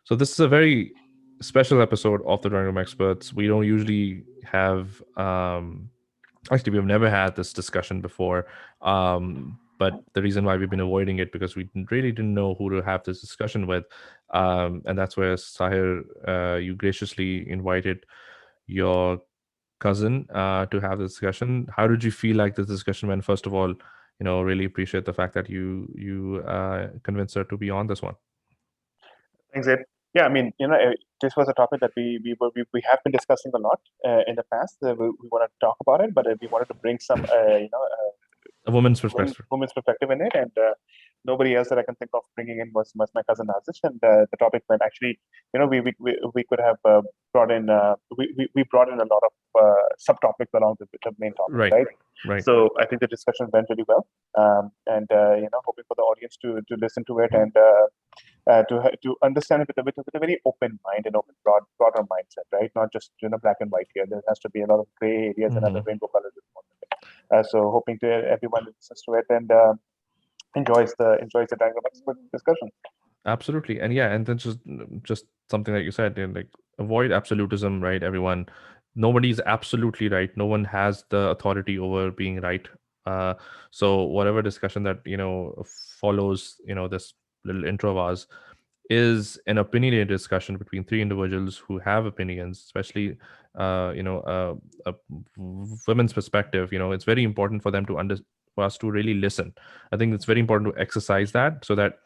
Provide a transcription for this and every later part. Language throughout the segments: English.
So this is a very special episode of the Drawing Room Experts. We don't usually have, actually, we've never had this discussion before. But the reason why we've been avoiding it because we really didn't know who to have this discussion with, and that's where Sahir, you graciously invited your cousin to have the discussion. How did you feel like this discussion went? First of all, really appreciate the fact that you convinced her to be on this one. Thanks, Ed. Yeah, I mean, this was a topic that we have been discussing a lot in the past. We want to talk about it, but we wanted to bring some, A woman's perspective. women's perspective in it, and nobody else that I can think of bringing in was my cousin Nazish, and the topic went actually, we could have brought in we brought in a lot of subtopics along the main topic, Right. right? Right. So I think the discussion went really well, and hoping for the audience to listen to it and to understand it with a very open mind and broader mindset, right? Not just black and white here. There has to be a lot of gray areas and other rainbow colors. So hoping to everyone listens to it and enjoys the diagram expert discussion. Absolutely. And yeah, and then just something like you said, like avoid absolutism, right? Everyone, nobody's absolutely right. No one has the authority over being right. So whatever discussion that follows this little intro of ours is an opinionated discussion between three individuals who have opinions, especially a women's perspective. It's very important for them for us to really listen. I think it's very important to exercise that so that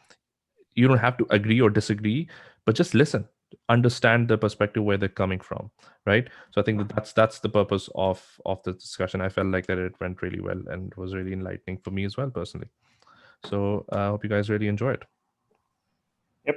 you don't have to agree or disagree, but just listen, understand the perspective where they're coming from, right? So I think that's the purpose of the discussion. I felt like that it went really well and was really enlightening for me as well personally. So I hope you guys really enjoy it. Yep.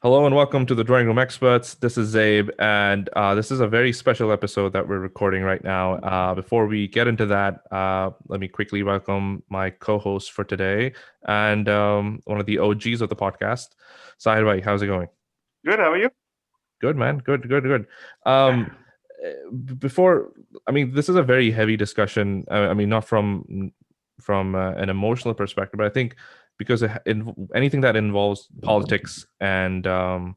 Hello and welcome to the Drawing Room Experts. This is Zaib, and this is a very special episode that we're recording right now. Before we get into that, let me quickly welcome my co-host for today and one of the OGs of the podcast, Sahir Zaib. How's it going? Good. How are you? Good, man. Good. Before, I mean, this is a very heavy discussion. I mean, not from an emotional perspective, but I think because anything that involves politics and I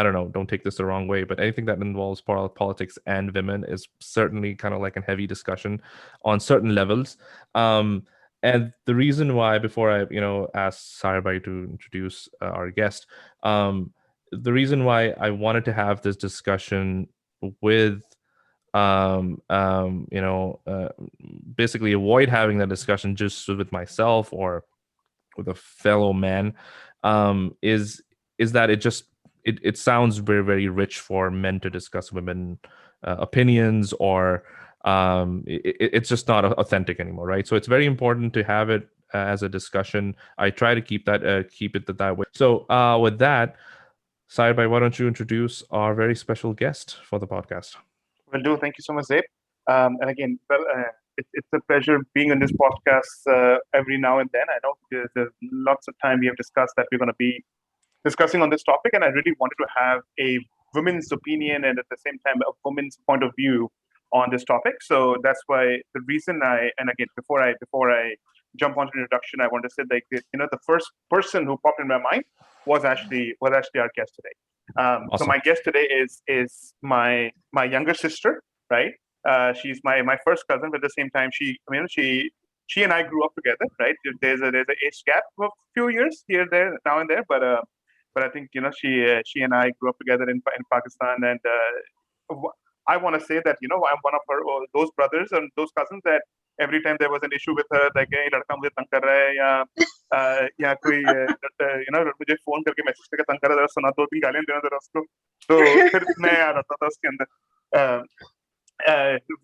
don't know, don't take this the wrong way, but anything that involves politics and women is certainly kind of like a heavy discussion on certain levels. And the reason why, before I ask Sarabhai to introduce our guest, the reason why I wanted to have this discussion with basically avoid having that discussion just with myself or with a fellow man, is that it sounds very, very rich for men to discuss women opinions, or it's just not authentic anymore, right? So it's very important to have it as a discussion. I try to keep it that way. So with that, Saibhai, why don't you introduce our very special guest for the podcast? Will do. Thank you so much, Zabe. And again, it's a pleasure being on this podcast every now and then. I know there's lots of time we have discussed that we're going to be discussing on this topic, and I really wanted to have a woman's opinion and at the same time a woman's point of view on this topic. So that's why the reason and again, before I jump onto the introduction, I want to say like the first person who popped in my mind was actually our guest today. Awesome. So my guest today is my younger sister, right? She's my first cousin, but at the same time, she and I grew up together, right? There's an age gap of a few years here, there, now and there, but I think she and I grew up together in Pakistan, and I want to say that I'm one of her those brothers and those cousins that every time there was an issue with her, like hey, लड़का मुझे तंग कर रहा है या कोई मुझे phone करके मैसेज करके तंग कर रहा है, जरा सुना दो तीन गालियां देना जरा उसको, तो फिर मैं आ जाता था उसके अंदर।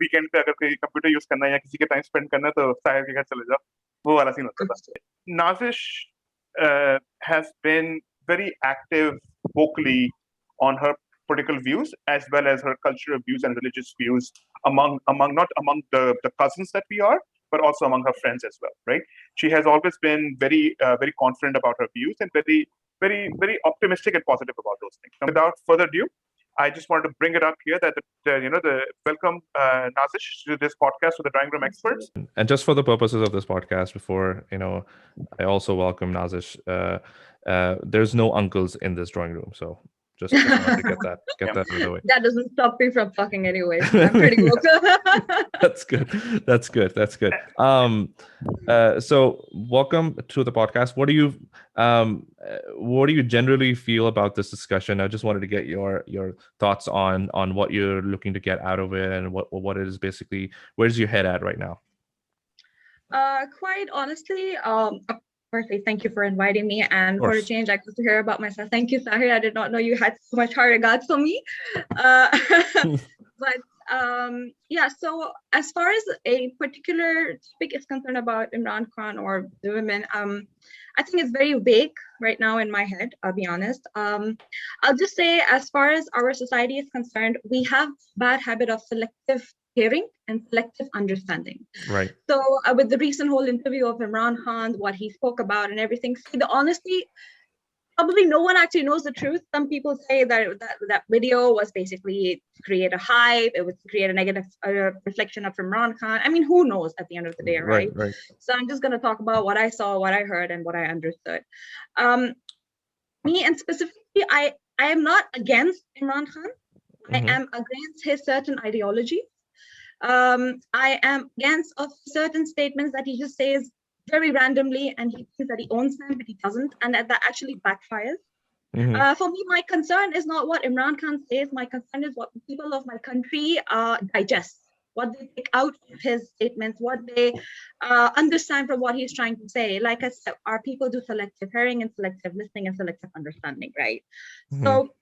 वीकेंड पे अगर कोई कंप्यूटर यूज करना है या किसी के टाइम स्पेंड करना है तो साहिर के घर चले जाओ, वो वाला सीन होता था। Nazish has been very active vocally on her political views as well as her cultural views and religious views among not among the cousins that we are, but also among her friends as well, right? She has always been very very confident about her views and very very optimistic and positive about those things. Now, without further ado, I just wanted to bring it up here that the welcome Nazish to this podcast with the Drawing Room Experts. And just for the purposes of this podcast, before I also welcome Nazish. There's no uncles in this drawing room, so just wanted to get that Yeah. out of the way. That doesn't stop me from talking anyway. I'm pretty good. That's good. That's good. That's good. So welcome to the podcast. What do you generally feel about this discussion? I just wanted to get your thoughts on what you're looking to get out of it, and what it is basically. Where's your head at right now? Quite honestly, firstly, thank you for inviting me, and for a change, I got to hear about myself. Thank you, Sahir. I did not know you had so much high regards for me. But yeah, so as far as a particular topic is concerned about Imran Khan or the women, I think it's very vague right now in my head, I'll be honest. I'll just say, as far as our society is concerned, we have bad habit of selective hearing and selective understanding. Right. So with the recent whole interview of Imran Khan, what he spoke about and everything, see, the honesty, probably no one actually knows the truth. Some people say that video was basically to create a hype. It was to create a negative reflection of Imran Khan. I mean, who knows at the end of the day, right? Right. So I'm just going to talk about what I saw, what I heard, and what I understood. Me, and specifically, I am not against Imran Khan. I am against his certain ideology. I am against of certain statements that he just says very randomly, and he thinks that he owns them, but he doesn't, and that actually backfires. For me, my concern is not what Imran Khan says. My concern is what people of my country digest, what they take out of his statements, what they understand from what he's trying to say. Like I said, our people do selective hearing and selective listening and selective understanding, right? So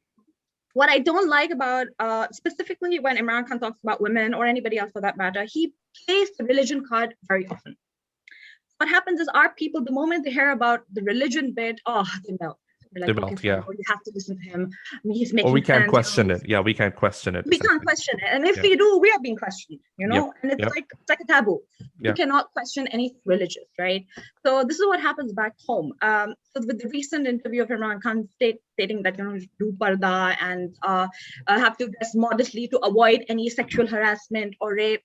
what I don't like about, specifically when Imran Khan talks about women, or anybody else for that matter, he plays the religion card very often. What happens is, our people, the moment they hear about the religion bit, they melt. Like, yeah. You have to listen to him. He's making or we can't sense, question it. Yeah, we can't question it. We can't question it. And if we do, we are being questioned, and it's like a taboo. You cannot question anything religious, right? So this is what happens back home. So with the recent interview of Imran Khan stating that, do parda and have to dress modestly to avoid any sexual harassment or rape.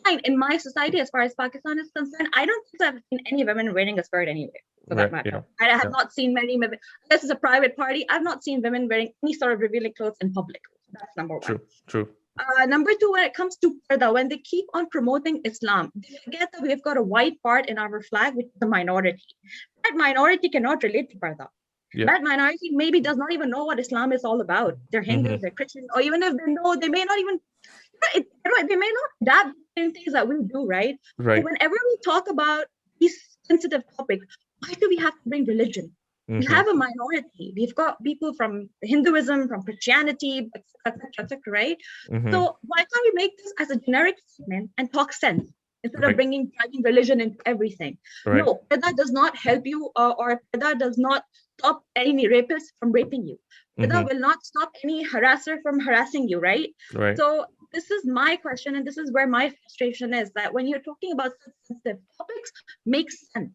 Fine. In my society, as far as Pakistan is concerned, I don't think I've seen any women wearing a skirt anywhere, for that matter. I have not seen many women. This is a private party. I've not seen women wearing any sort of revealing clothes in public. That's number one. True. Number two, when it comes to parda, when they keep on promoting Islam, they forget that we've got a white part in our flag, which is a minority. That minority cannot relate to parda. That minority maybe does not even know what Islam is all about. They're Hindus, they're Christians, or even if they know, they may not even, they may not adapt in things that we do, right? Right. So whenever we talk about these sensitive topics, why do we have to bring religion? We have a minority. We've got people from Hinduism, from Christianity, etc., right? So why can't we make this as a generic statement and talk sense instead of dragging religion into everything? Right. No, that does not help you, or that does not stop any rapist from raping you. That will not stop any harasser from harassing you, right? So this is my question, and this is where my frustration is, that when you're talking about sensitive topics, makes sense.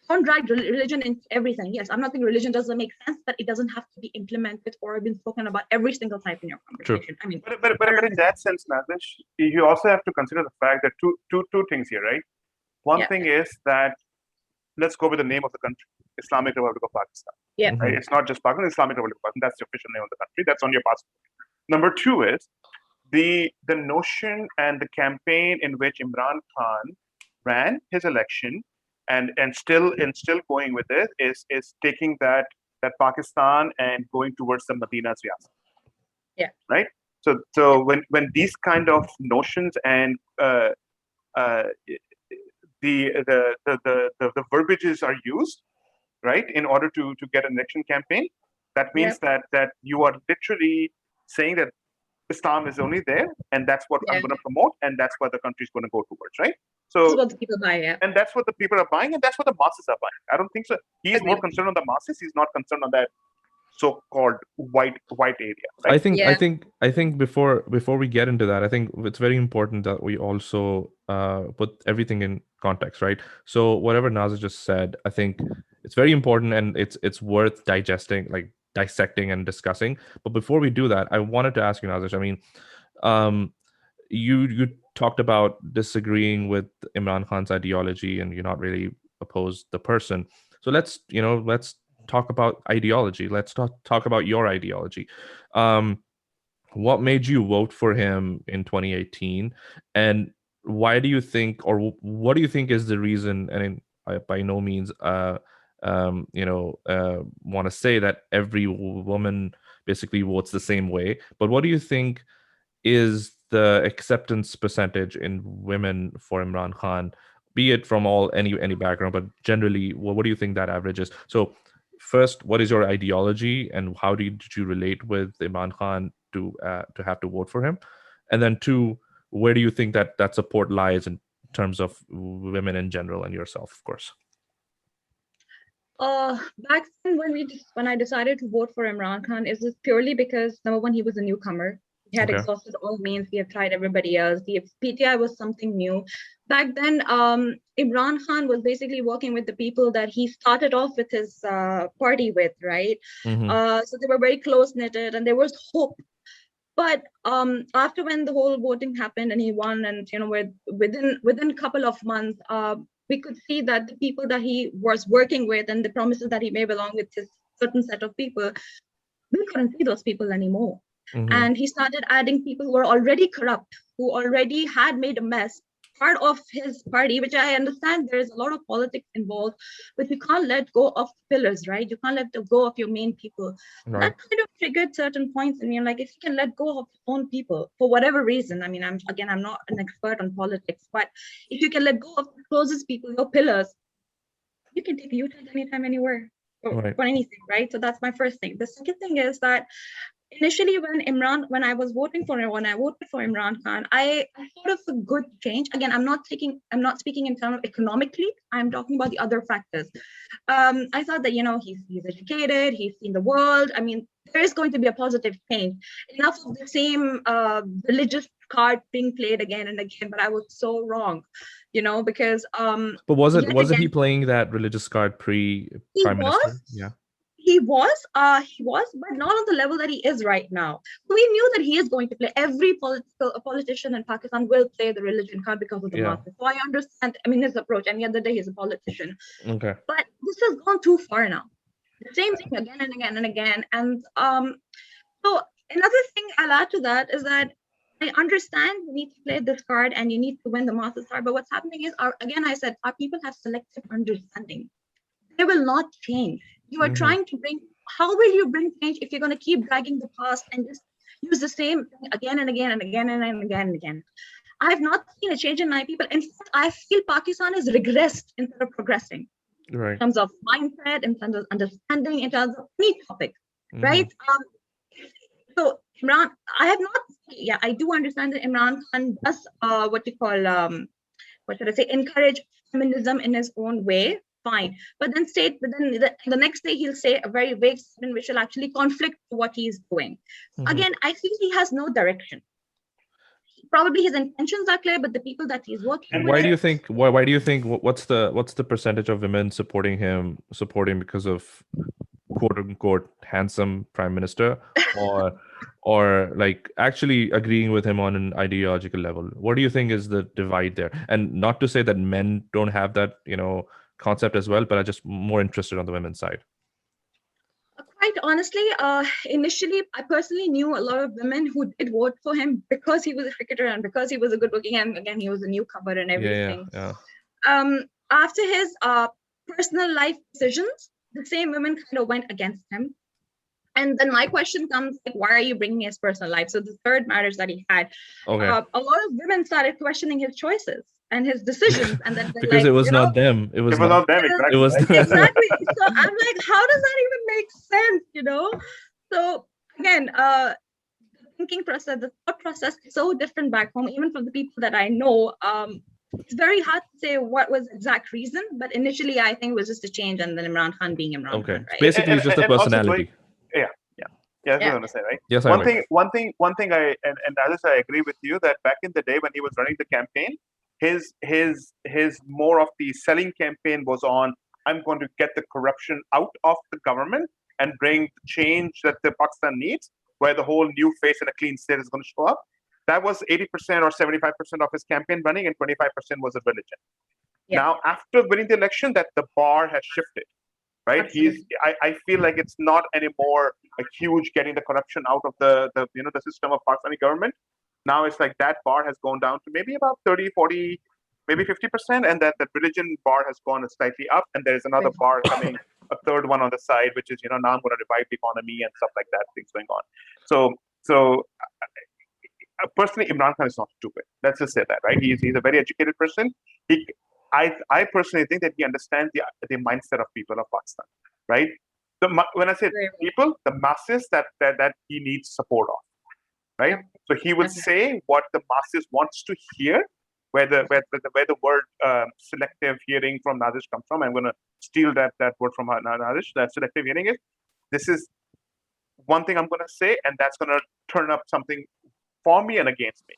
Don't drag religion into everything. Yes, I'm not saying religion doesn't make sense, but it doesn't have to be implemented or been spoken about every single time in your conversation. True. I mean, but in that sense, Nazish, you also have to consider the fact that two things here, right? One thing is that, let's go with the name of the country, Islamic Republic of Pakistan. Yeah. Right? It's not just Pakistan, Islamic Republic of Pakistan. That's the official name of the country. That's on your passport. Number two is the notion and the campaign in which Imran Khan ran his election and still going with it is taking that Pakistan and going towards the Madina's riyasat. Yeah. Right. So when these kind of notions and the verbiages are used, right, in order to get an election campaign, that means that you are literally saying that Islam is only there, and that's what I'm going to promote, and that's what the country is going to go towards, right? So that's what the people buy, and that's what the people are buying, and that's what the masses are buying. I don't think so. He's more concerned on the masses. He's not concerned on that so-called white area. Right? I think before we get into that, I think it's very important that we also put everything in context, right? So whatever Nazish just said, I think it's very important, and it's worth dissecting and discussing. But before we do that, I wanted to ask you, Nazish. I mean, um, you talked about disagreeing with Imran Khan's ideology, and you're not really opposed the person. So let's talk about ideology. Let's talk about your ideology. Um, what made you vote for him in 2018, and why do you think, or what do you think is the reason? And I by no means want to say that every woman basically votes the same way, but what do you think is the acceptance percentage in women for Imran Khan, be it from any background, but generally, what do you think that average is? So, first, what is your ideology, and how did you relate with Imran Khan to have to vote for him? And then two, where do you think that support lies in terms of women in general and yourself, of course? Back then when I decided to vote for Imran Khan, is this purely because number one, he was a newcomer. He had exhausted all means. We have tried everybody else. The PTI was something new. Back then, Imran Khan was basically working with the people that he started off with his party with, right? So they were very close knitted, and there was hope. But after when the whole voting happened and he won, and within a couple of months, we could see that the people that he was working with and the promises that he made along with his certain set of people, we couldn't see those people anymore. And he started adding people who were already corrupt, who already had made a mess, part of his party, which I understand there is a lot of politics involved, but you can't let go of pillars, right? You can't let go of your main people. Right. That kind of triggered certain points in me. I'm like, if you can let go of your own people for whatever reason, I mean, I'm not an expert on politics, but if you can let go of the closest people, your pillars, you can take a U-turn anytime, anywhere, for anything, right? So that's my first thing. The second thing is that initially when I was voting for him, when I voted for Imran Khan, I thought of a good change. Again, I'm not speaking in terms of economically, I'm talking about the other factors. I thought that, he's educated, he's seen the world. I mean, there is going to be a positive change. Enough of the same religious card being played again and again, but I was so wrong, because but wasn't he playing that religious card pre-prime minister? Yeah. He was, but not on the level that he is right now. So we knew that he is going to play. Every politician in Pakistan will play the religion card because of the market. So I understand, his approach. And the other day, he's a politician. Okay. But this has gone too far now. The same thing again and again and again. And so another thing I'll add to that is that I understand you need to play this card and you need to win the master card. But what's happening is, our people have selective understanding. They will not change. You are trying to how will you bring change if you're going to keep dragging the past and just use the same thing again and again and again and again and again? I have not seen a change in my people. In fact, I feel Pakistan has regressed instead of progressing. Right. In terms of mindset, in terms of understanding, in terms of any topic, right? So Imran, I do understand that Imran Khan does encourage feminism in his own way. Fine, but then the next day he'll say a very vague statement which will actually conflict with what he's doing. Again, I think he has no direction. Probably his intentions are clear, but the people that he's working with. Why do you think? Why do you think? What's the percentage of women supporting because of quote unquote handsome prime minister, or like actually agreeing with him on an ideological level? What do you think is the divide there? And not to say that men don't have that, concept as well, but I'm just more interested on the women's side. Quite honestly, initially, I personally knew a lot of women who did vote for him because he was a cricketer and because he was a good looking, and again, he was a newcomer and everything. Yeah. After his personal life decisions, the same women kind of went against him. And then my question comes, like, why are you bringing his personal life? So the third marriage that he had, a lot of women started questioning his choices and his decisions, and then because it was not them. It was not them. Exactly. It was exactly. So I'm like, how does that even make sense? So again, the thinking process, the thought process is so different back home, even from the people that I know. It's very hard to say what was the exact reason, but initially I think it was just a change, and then Imran Khan being Imran Khan. Right? Basically, it's just a personality. That's what I'm gonna say, right? Yes, one thing I Nazish, I agree with you that back in the day when he was running the campaign, his more of the selling campaign was on I'm going to get the corruption out of the government and bring the change that the Pakistan needs, where the whole new face and a clean slate is going to show up. That was 80% or 75% of his campaign running, and 25% was a religion. Yeah. Now, after winning the election, that the bar has shifted, right? Absolutely. I feel like it's not anymore a huge getting the corruption out of the system of Pakistani government. Now it's like that bar has gone down to maybe about 30, 40, maybe 50%, and that the religion bar has gone slightly up, and there's another bar coming, a third one on the side, which is, now I'm going to revive the economy and stuff like that, things going on. So personally, Imran Khan is not stupid. Let's just say that, right? He's a very educated person. I personally think that he understands the mindset of people of Pakistan, right? When I say people, the masses that he needs support of, right? Yep. So he will say what the masses wants to hear, where the word selective hearing from Nazish comes from. I'm going to steal that word from Nazish. That selective hearing is, this is one thing I'm going to say, and that's going to turn up something for me and against me.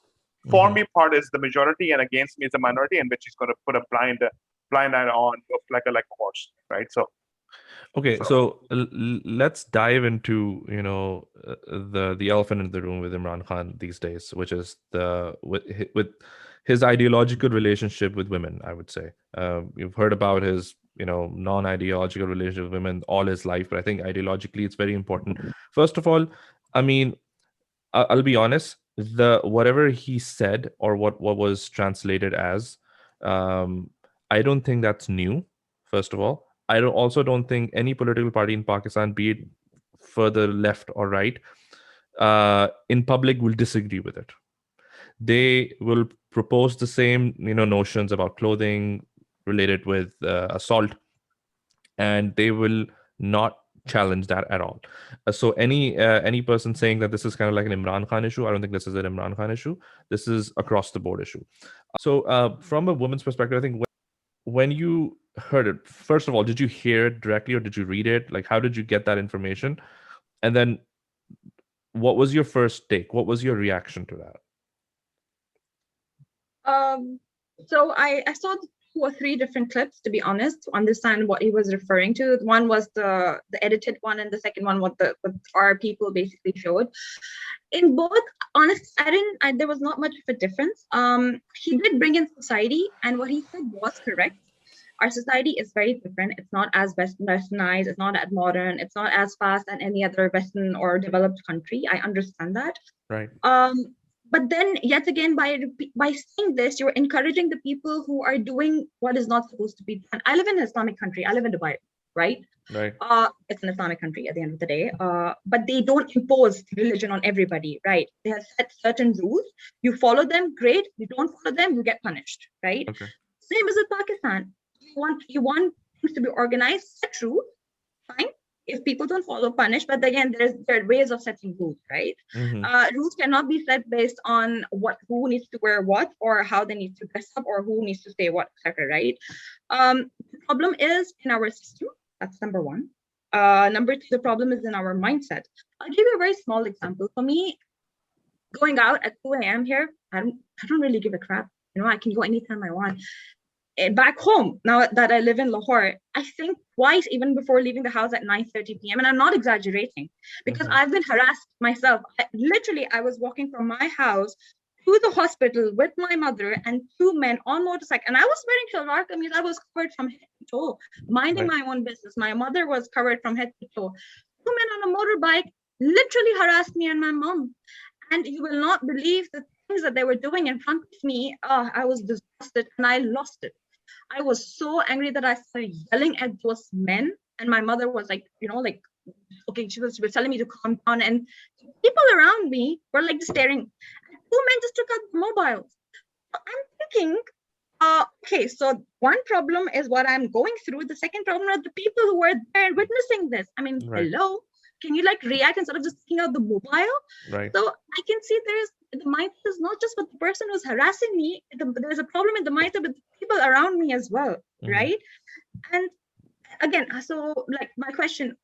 For me part is the majority, and against me is the minority, in which he's going to put a blind eye on, like a horse, right? So. Okay, so let's dive into the elephant in the room with Imran Khan these days, which is with his ideological relationship with women. I would say you've heard about his non-ideological relationship with women all his life, but I think ideologically it's very important. First of all, I mean, I'll be honest, whatever he said or what was translated as, I don't think that's new. First of all, I also don't think any political party in Pakistan, be it further left or right, in public will disagree with it. They will propose the same notions about clothing related with assault, and they will not challenge that at all. So any person saying that this is kind of like an Imran Khan issue, I don't think this is an Imran Khan issue. This is across the board issue. So from a woman's perspective, I think when you heard it, first of all, did you hear it directly or did you read it? Like, how did you get that information? And then what was your first take? What was your reaction to that? So I saw 2 or 3 different clips, to be honest, to understand what he was referring to. One was the edited one, and the second one what our people basically showed. In both, honestly, there was not much of a difference. He did bring in society, and what he said was correct. Our society is very different. It's not as westernized, it's not as modern, it's not as fast as any other Western or developed country. I understand that. Right. But then, yet again, by saying this, you're encouraging the people who are doing what is not supposed to be done. I live in an Islamic country. I live in Dubai, right? Right. It's an Islamic country at the end of the day. But they don't impose religion on everybody, right? They have set certain rules. You follow them, great. You don't follow them, you get punished, right? Okay. Same as with Pakistan. You want things to be organized, set rules, fine. If people don't follow, punish. But again, there are ways of setting rules, right? Mm-hmm. Rules cannot be set based on who needs to wear what, or how they need to dress up, or who needs to say what, etc. Right? The problem is in our system. That's number one. Number 2, the problem is in our mindset. I'll give you a very small example. For me, going out at 2 a.m. here, I don't really give a crap. I can go anytime I want. Back home, now that I live in Lahore, I think twice even before leaving the house at 9:30 p.m. And I'm not exaggerating, because I've been harassed myself. I was walking from my house to the hospital with my mother and 2 men on motorcycle. And I was wearing shalwar kameez. I was covered from head to toe, minding my own business. My mother was covered from head to toe. 2 men on a motorbike literally harassed me and my mom. And you will not believe the things that they were doing in front of me. I was disgusted and I lost it. I was so angry that I started yelling at those men, and my mother was like, okay, she was telling me to calm down, and people around me were like just staring. 2 men just took out the mobiles. I'm thinking, okay, so one problem is what I'm going through. The second problem are the people who were there witnessing this. I mean, hello, can you react instead of just taking out the mobile? Right. So I can see the mindset is not just with the person who's harassing me. There's a problem in the mindset with the people around me as well, right? And again, so my question,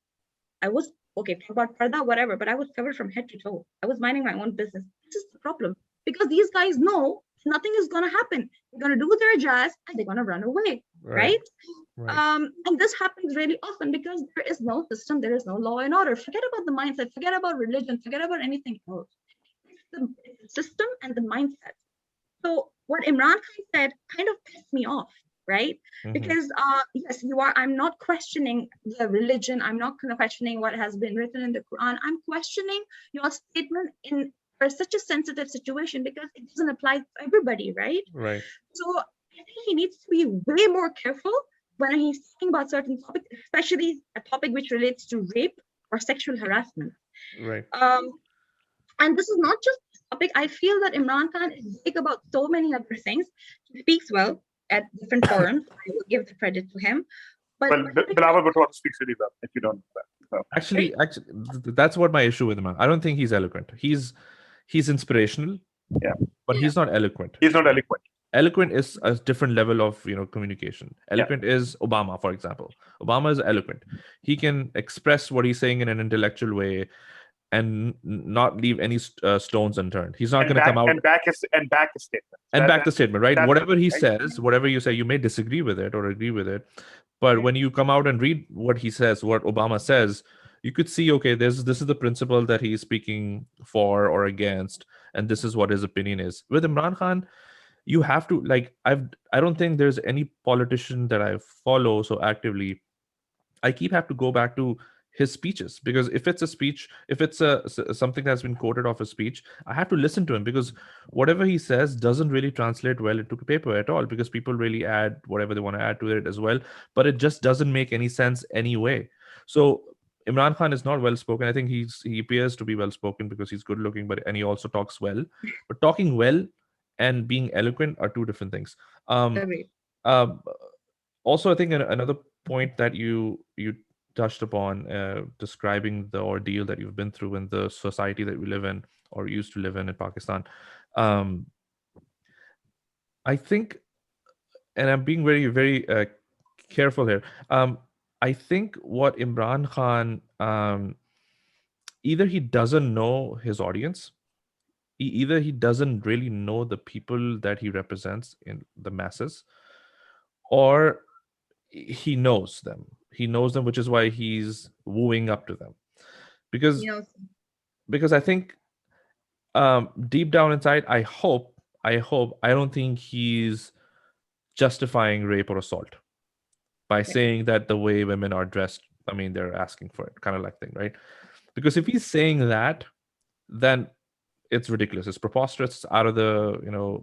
I was talk about parda, whatever, but I was covered from head to toe. I was minding my own business. This is the problem, because these guys know nothing is going to happen. They're going to do their jazz and they're going to run away. right? Right. And this happens really often because there is no system, there is no law and order. Forget about the mindset, forget about religion, forget about anything else. It's the system and the mindset. So what Imran Khan said kind of pissed me off, right? Because yes, I'm not questioning the religion. I'm not kind of questioning what has been written in the Quran. I'm questioning your statement for such a sensitive situation because it doesn't apply to everybody, right? Right. So I think he needs to be way more careful when he's talking about certain topics, especially a topic which relates to rape or sexual harassment. Right. And this is not just a topic. I feel that Imran Khan is big about so many other things. He speaks well at different forums. I will give the credit to him. But Well, Bilawal Butwal speaks really well, if you don't know that. So. Actually, that's what my issue with him. I don't think he's eloquent. He's inspirational, but he's not eloquent. He's not eloquent. Eloquent is a different level of communication. Eloquent is Obama, for example. Obama is eloquent. He can express what he's saying in an intellectual way and not leave any stones unturned. He's not going to come out and back his statement. And back the statement, right? Whatever he right? says, whatever you say, you may disagree with it or agree with it, but when you come out and read what he says, what Obama says, you could see, okay, this is the principle that he's speaking for or against, and this is what his opinion is. With Imran Khan, you have to I don't think there's any politician that I follow so actively. I have to go back to his speeches, because if it's a speech, if it's something that's been quoted off a speech, I have to listen to him, because whatever he says doesn't really translate well into paper at all, because people really add whatever they want to add to it as well, but it just doesn't make any sense anyway. So Imran Khan is not well spoken. I think he appears to be well spoken because he's good looking, and he also talks well. But talking well and being eloquent are two different things. Also, I think another point that you touched upon, describing the ordeal that you've been through in the society that we live in or used to live in Pakistan. I think, and I'm being very, very careful here. I think what Imran Khan, either he doesn't know his audience, either he doesn't really know the people that he represents in the masses, or he knows them. He knows them, which is why he's wooing up to them. Because I think deep down inside, I don't think he's justifying rape or assault by saying that the way women are dressed, I mean, they're asking for it, kind of like thing, right? Because if he's saying that, then it's ridiculous. It's preposterous. It's out of the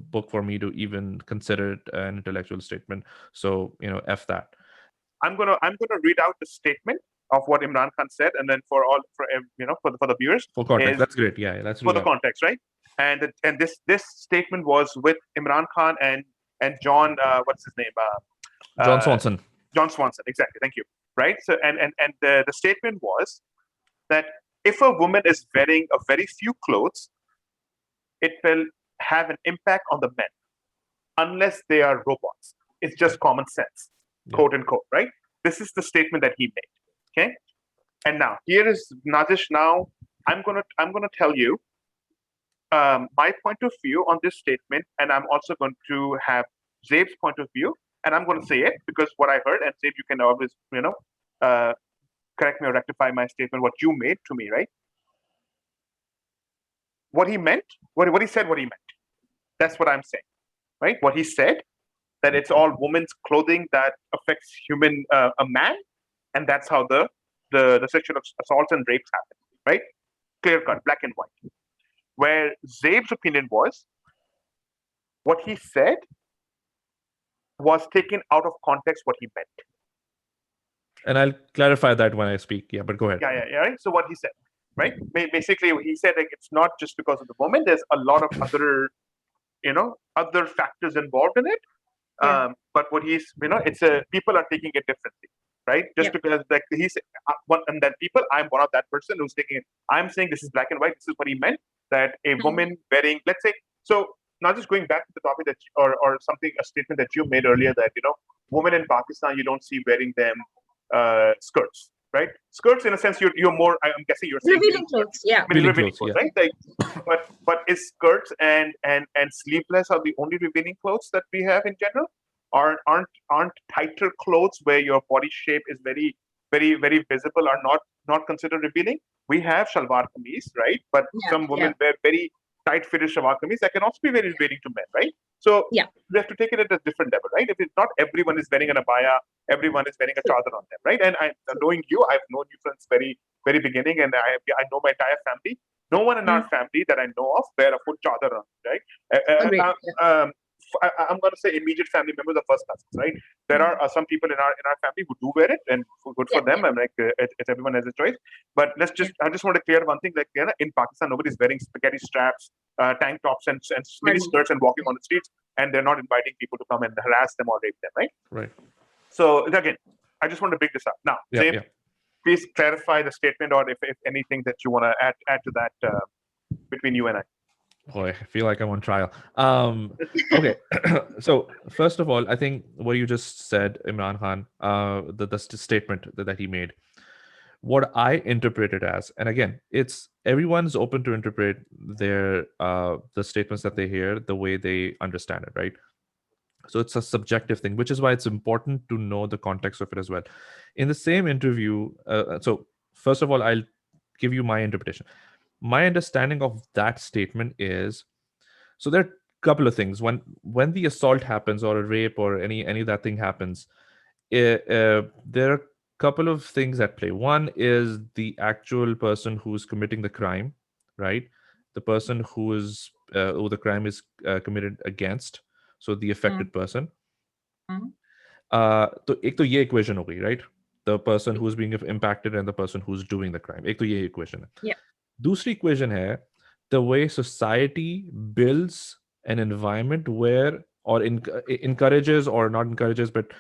book for me to even consider it an intellectual statement. So F that. I'm gonna read out the statement of what Imran Khan said, and then for the viewers, for context, that's great. Yeah, that's for the context, right? And this statement was with Imran Khan and John, what's his name? John Swanson. John Swanson, exactly. Thank you. Right. So and the statement was that if a woman is wearing a very few clothes, it will have an impact on the men, unless they are robots. It's just common sense, quote unquote, right? This is the statement that he made. Okay. And now here is Nazish. Now I'm gonna tell you my point of view on this statement, and I'm also going to have Zaib's point of view, and I'm going to say it because what I heard, and Zaib, you can always correct me or rectify my statement, what you made to me, right? What he meant, what he said, what he meant. That's what I'm saying, right? What he said, that it's all women's clothing that affects a man, and that's how the sexual assaults and rapes happen, right? Clear cut, black and white. Where Zaib's opinion was, what he said was taken out of context what he meant. And I'll clarify that when I speak. Yeah, but go ahead. Yeah. Right. So what he said, right? Basically, he said like it's not just because of the woman. There's a lot of other factors involved in it. Yeah. But what he's, people are taking it differently, right? Just because like he said, and then I'm one of that person who's taking it. I'm saying this is black and white. This is what he meant, that a woman wearing, let's say, so not just going back to the topic that or something, a statement that you made earlier that women in Pakistan, you don't see wearing them skirts, right? Skirts in a sense, you're more, I'm guessing you're saying revealing clothes, revealing clothes, right? Like, but is skirts and sleeveless are the only revealing clothes that we have in general, aren't tighter clothes where your body shape is very visible are not considered revealing. We have shalwar kameez, right? But Yeah, some yeah, women wear very tight fitted shalwar kameez that can also be very revealing to men, right? So yeah. we have to take it at a different level, right? If it's not everyone is wearing an abaya, everyone is wearing a True, chadar on them, right? And true. knowing you, I've known you since very beginning, and I know my entire family. No one in our Mm, family that I know of wear a full chadar on, right? Uh, agreed. uh, Yeah. I'm going to say immediate family members or first cousins, right? There are Mm, some people in our family who do wear it, and good for yeah, them. yeah, I'm like, it's everyone has a choice. But yeah. I just want to clear one thing, like, in Pakistan, nobody's wearing spaghetti straps, tank tops, and mini Hardly. skirts and walking Yeah. on the streets, and they're not inviting people to come and harass them or rape them, right? Right. So again, I just want to bring this up now. Yeah. Zaib, Yeah. please clarify the statement, or if anything that you want to add to that between you and I. Boy, I feel like I'm on trial. Okay. So first of all, I think what you just said, Imran Khan, the statement that he made, what I interpret it as, and again, it's everyone's open to interpret their the statements that they hear the way they understand it, right? So it's a subjective thing, which is why it's important to know the context of it as well. In the same interview, so first of all, I'll give you my interpretation. My understanding of that statement is, so there are a couple of things. When the assault happens or a rape or any of that thing happens, there are a couple of things at play. One is the actual person who's committing the crime, right? The person who the crime is committed against, so the Mm, affected person. mm, तो एक तो ये equation हो गई, right? The person who's being impacted and the person who's doing the crime. एक तो ये equation है. yeah. दूसरी equation है the way society builds an environment where or encourages or not encourages but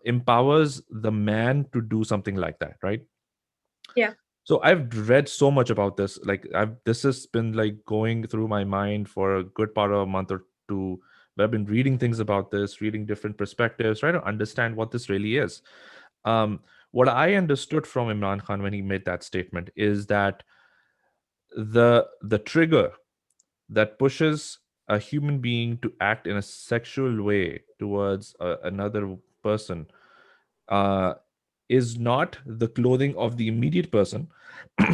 empowers the man to do something like that, right? Yeah. So I've read so much about this. Like this has been like going through my mind for a good part of a month or two. But I've been reading things about this, reading different perspectives, trying to understand what this really is. Um, what I understood from Imran Khan when he made that statement is that the trigger that pushes a human being to act in a sexual way towards another person uh, is not the clothing of the immediate person,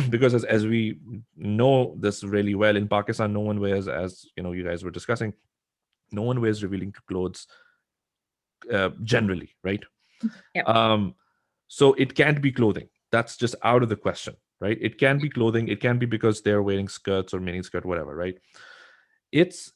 because as we know this really well, in Pakistan no one wears, as you know, you guys were discussing, no one wears revealing clothes generally, right? Yeah. um, so it can't be clothing, that's just out of the question, right? It can be clothing, it can be because they're wearing skirts or mini skirt, whatever, right? It's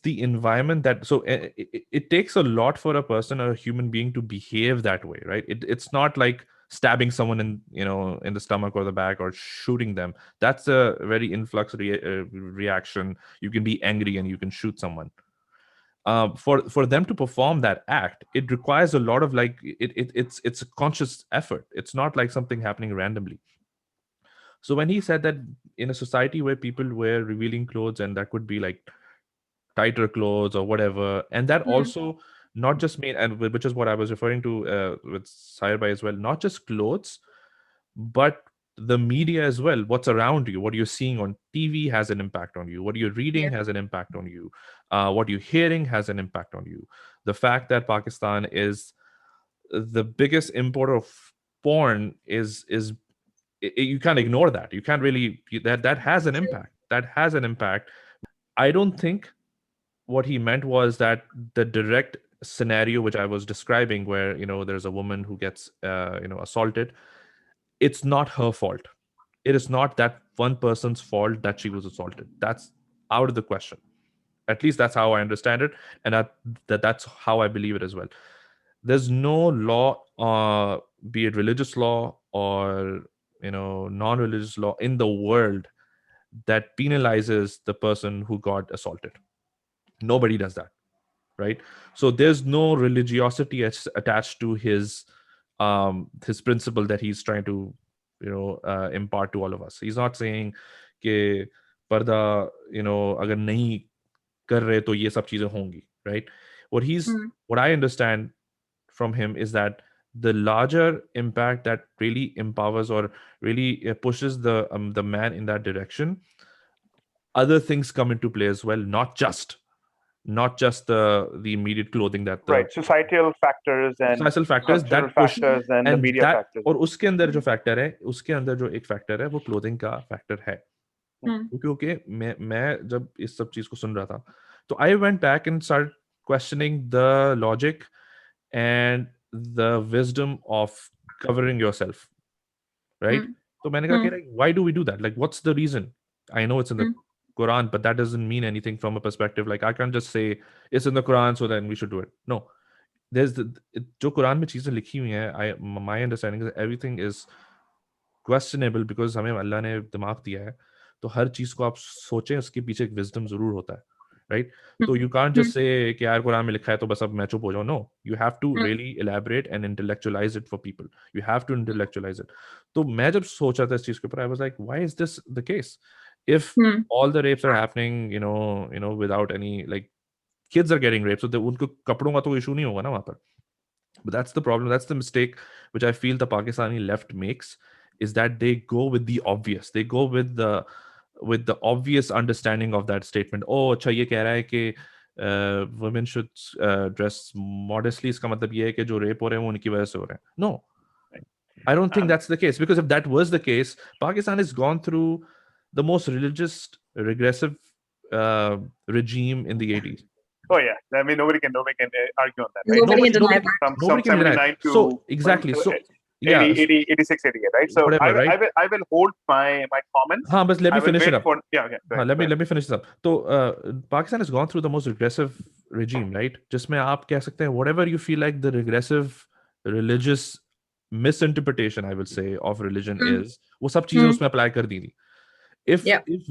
the environment that, so it takes a lot for a person or a human being to behave that way, right? It's not like stabbing someone in, you know, in the stomach or the back or shooting them. That's a very influx reaction. You can be angry and you can shoot someone. For them to perform that act, it requires a lot of like it's a conscious effort. It's not like something happening randomly. So when he said that in a society where people wear revealing clothes, and that could be like tighter clothes or whatever, and that Mm, also not just made, and which is what I was referring to with Sahir as well, not just clothes but the media as well. What's around you, what you're seeing on TV has an impact on you, what you're reading yeah. has an impact on you, what you're hearing has an impact on you. The fact that Pakistan is the biggest importer of porn is you can't ignore that. You can't really, that has an True. impact, that has an impact. I don't think what he meant was that the direct scenario which I was describing, where, you know, there's a woman who gets assaulted, it's not her fault. It is not that one person's fault that she was assaulted. That's out of the question. At least that's how I understand it, and that's how I believe it as well. There's no law, be it religious law or, you know, non-religious law in the world that penalizes the person who got assaulted. Nobody does that, right? So there's no religiosity attached to his principle that he's trying to, you know, impart to all of us. He's not saying कि पर्दा, you know, अगर नहीं कर रहे तो ये सब चीजें होंगी, right? Mm, What I understand from him is that the larger impact that really empowers or really pushes the man in that direction, other things come into play as well, not just not just the immediate clothing that the right, societal factors and societal factors cultural that push, factors and the and media that factors. और उसके अंदर जो factor है, उसके अंदर जो एक factor है वो क्लोथिंग का फैक्टर है. क्योंकि मैं जब इस सब चीज को सुन रहा था तो I went back and start questioning the logic and the wisdom of covering yourself, right? तो मैंने कहा कि like, why do we do that? Like, what's the reason? I know it's in the Quran, but that doesn't mean anything from a perspective. Like, I can't just say it's in the Quran, so then we should do it. No, there's जो कुरान में चीजें लिखी हुई हैं, my understanding is everything is questionable because हमें अल्लाह ने दिमाग दिया है, तो हर चीज को आप सोचें, उसके पीछे एक विजडम जरूर होता है, राइट? तो यू कांट जस्ट से कि यार कुरान में लिखा है तो बस अब मैं चुप हो जाऊं. No, you have to really elaborate and intellectualize it for people. You have to intellectualize it. तो मैं जब सोचा था इस चीज के ऊपर, I was like, why is this the case? If all the reps are happening, without any, like kids are getting raped, so उनको कपड़ों का तो इशू नहीं होगा ना वहां पर. But that's the problem. That's the mistake which I feel the Pakistani left makes, is that they go with the obvious. They go with the obvious understanding of that statement. Oh, अच्छा ये कह रहा है कि women should dress modestly. इसका मतलब ये है कि जो रेप हो रहे हैं वो उनकी वजह से हो रहे हैं. No, I don't think that's the case. Because if that was the case, Pakistan has gone through the most religious, regressive regime in the 80s. Oh yeah, I mean nobody can argue on that, right? Nobody can deny that. From Nobody can deny 79 it. to So exactly. So yeah, 80, 86, 88, right? So whatever, right? I will hold my comments. हाँ, but let me finish it up. Okay. हाँ, let me finish this up. तो Pakistan has gone through the most regressive regime, right? जिसमें आप कह सकते हैं whatever you feel like the regressive religious misinterpretation, I would say, of religion is, वो सब चीजें उसमें apply कर दी थी. If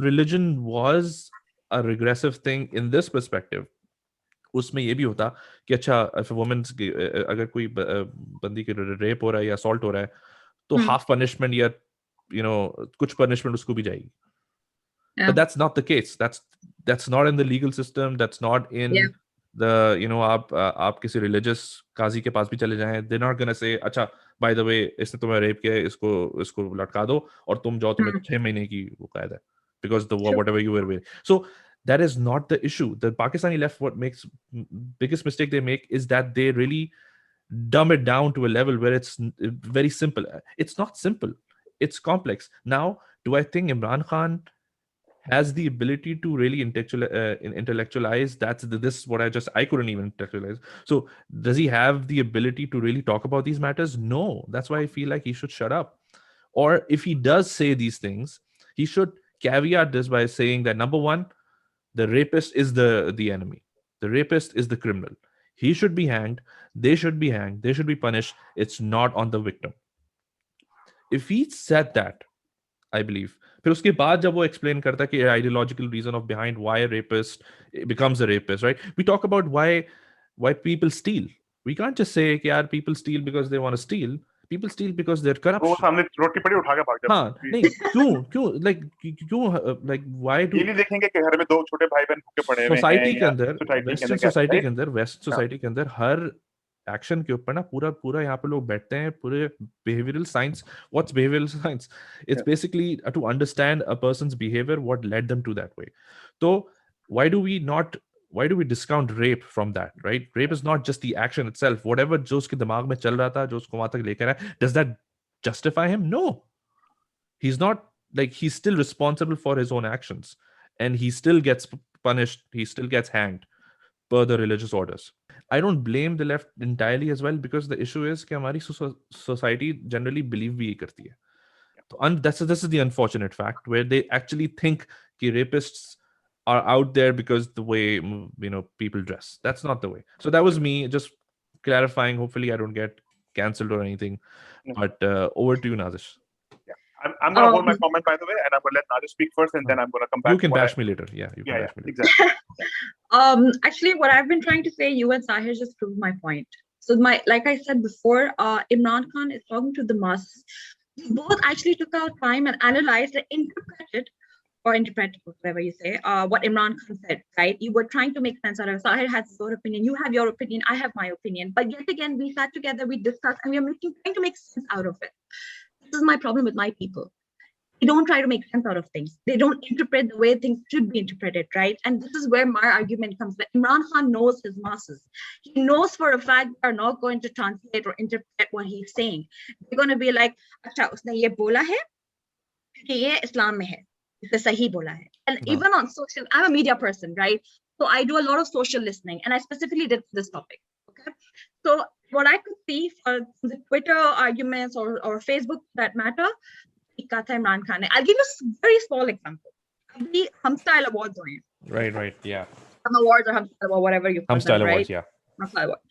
religion was a regressive thing in this perspective, उसमें ये भी होता कि अच्छा if a woman's अगर कोई बंदी के रेप हो रहा है या असॉल्ट हो रहा है तो हाफ पनिशमेंट या कुछ पनिशमेंट उसको भी जाएगी. But that's not the case. That's not in the legal system. That's not in the आप किसी religious काजी के पास भी चले जाएं, they're not gonna say अच्छा by the way इसने तुम्हें रेप किया है, इसको लटका दो और तुम जाओ, तुम्हें 6 महीने की वो कैद है because the whatever you were wearing. So that is not the issue. The Pakistani left, what makes biggest mistake they make is that they really dumb it down to a level where it's very simple. It's not simple. It's complex. Now, do I think Imran Khan has the ability to really intellectualize? This is what I couldn't even intellectualize. So does he have the ability to really talk about these matters? No. That's why I feel like he should shut up. Or if he does say these things, he should caveat this by saying that, number one, the rapist is the enemy. The rapist is the criminal. He should be hanged. They should be hanged. They should be punished. It's not on the victim. If he said that, I believe, फिर उसके बाद जब वो explain करता है कि ideological reason of behind why a rapist becomes a rapist, right? We talk about why people steal. We can't just say कि यार people steal because they want to steal. People steal because they're corruption. वो सामने रोटी पड़ी उठा के भाग जाते हाँ, नहीं क्यों like why do ये नहीं देखेंगे कि घर में दो छोटे भाई बहन भूखे पड़े हुए हैं सोसाइटी के अंदर, वेस्टर्न सोसाइटी के right? अंदर, वेस्ट सोसाइटी के अंदर हर एक्शन के ऊपर ना पूरा यहाँ पे लोग बैठते हैं, पूरे behavioural science. What's behavioural science? It's basically to understand a person's behaviour, what led them to that way. तो why do we discount rape from that, right? Rape is not just the action itself. Whatever जो उसके दिमाग में चल रहा था, जो उसको वहां तक लेकर आया, does that justify him? No. He's not, like, he's still responsible for his own actions, and he still gets punished, he still gets hanged per the religious orders. I don't blame the left entirely as well, because the issue is कि हमारी society generally believe भी ये करती है. And this is the unfortunate fact, where they actually think कि rapists are out there because the way people dress. That's not the way. So that was me just clarifying. Hopefully I don't get cancelled or anything. But over to you, Nazish. I'm going to hold my comment, by the way, and I'm going to let Nazish speak first, and then I'm going to come back. You can bash me later. Yeah, you can bash me later. Exactly. Actually, what I've been trying to say, you and Sahir just proved my point. So like I said before, Imran Khan is talking to the masses. Both actually took out time and analyzed and interpreted, whatever you say, what Imran Khan said, right? You were trying to make sense out of it. Sahir has his own opinion, you have your opinion, I have my opinion. But yet again, we sat together, we discussed, and we are trying to make sense out of it. This is my problem with my people. they don't try to make sense out of things. They don't interpret the way things should be interpreted, right? And this is where my argument comes. That Imran Khan knows his masses. He knows for a fact they are not going to translate or interpret what he's saying. They're going to be like, "Acha, usne ye bola hai कि ये Islam में है, इसे सही बोला है." And even on social, I'm a media person, right? So I do a lot of social listening, and I specifically did this topic. Okay, so what I could see for the Twitter arguments or Facebook, for that matter, Imran Khan. I'll give you a very small example. The Hum Style Awards are Right, yeah. Hum Awards or Hum Style or whatever you call Hum Style them, Awards, right? yeah. Hum Style Awards.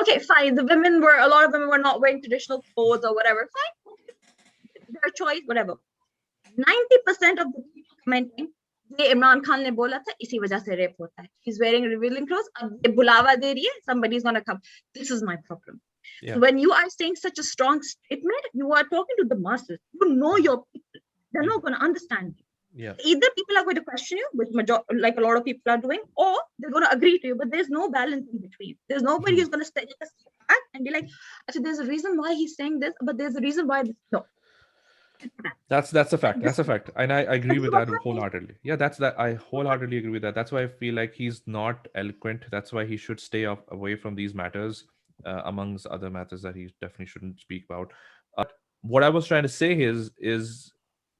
Okay, fine. A lot of women were not wearing traditional clothes or whatever. Fine, their choice, whatever. 90% of the people commenting, ये इमरान खान ने बोला था इसी वजह से rape होता है. He's wearing revealing clothes. अब ये बुलावा दे रही है. Somebody's gonna come. This is my problem. Yeah. So when you are saying such a strong statement, you are talking to the masses. You know your people. They're not going to understand you. Yeah. Either people are going to question you, which like a lot of people are doing, or they're going to agree to you. But there's no balance in between. There's nobody who's going to step back and be like, "Actually, there's a reason why he's saying this, but there's a reason why this." No. That's a fact. That's a fact, and I agree with that wholeheartedly. Yeah, I wholeheartedly agree with that. That's why I feel like he's not eloquent. That's why he should stay away from these matters, amongst other matters that he definitely shouldn't speak about. What I was trying to say is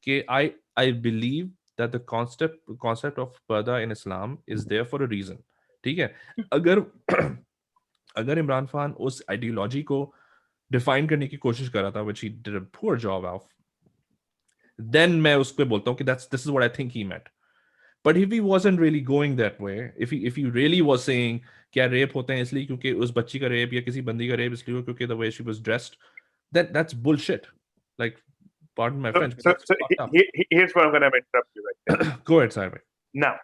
that I believe that the concept of पर्दा in Islam is there for a reason. ठीक है? अगर इमरान खान उस ideology को define करने की कोशिश कर रहा था, which he did a poor job of, then मैं उस पे बोलता हूँ कि this is what I think he meant. But if he wasn't really going that way, if he really was saying क्या रेप होते हैं इसलिए क्योंकि उस बच्ची का रेप या किसी बंदी का रेप इसलिए क्योंकि the way she was dressed, that's bullshit. Like, pardon my French. So here's where I'm going to interrupt you right there. Go ahead, Sahir. Now,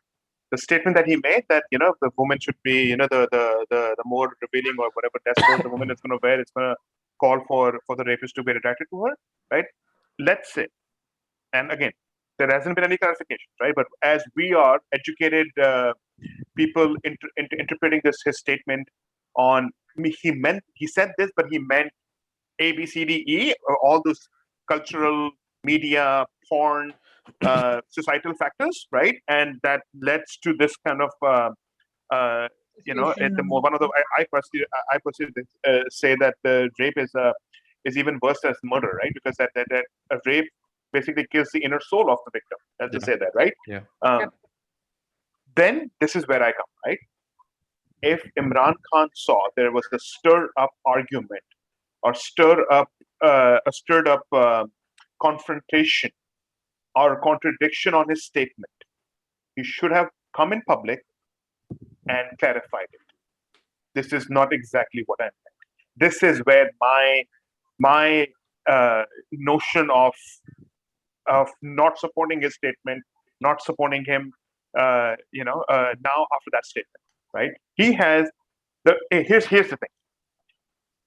the statement that he made that the woman should be the more revealing or whatever dress code the woman is going to wear, it's going to call for the rapist to be attracted to her, right? Let's say, and again, there hasn't been any clarification, right? But as we are educated people interpreting his statement on, he said this, but he meant A, B, C, D, E, or all those cultural, media, porn, societal factors, right? And that leads to this kind of, one of the I personally say that the rape is even worse as murder, right? Because that a rape basically kills the inner soul of the victim. Let's just say that, right? Yeah. Then this is where I come, right? If Imran Khan saw there was a stirred up argument or a stirred up confrontation or contradiction on his statement, he should have come in public and clarified it. This is not exactly what I meant. This is where my notion of not supporting his statement, not supporting him, now after that statement, right? He has here's the thing.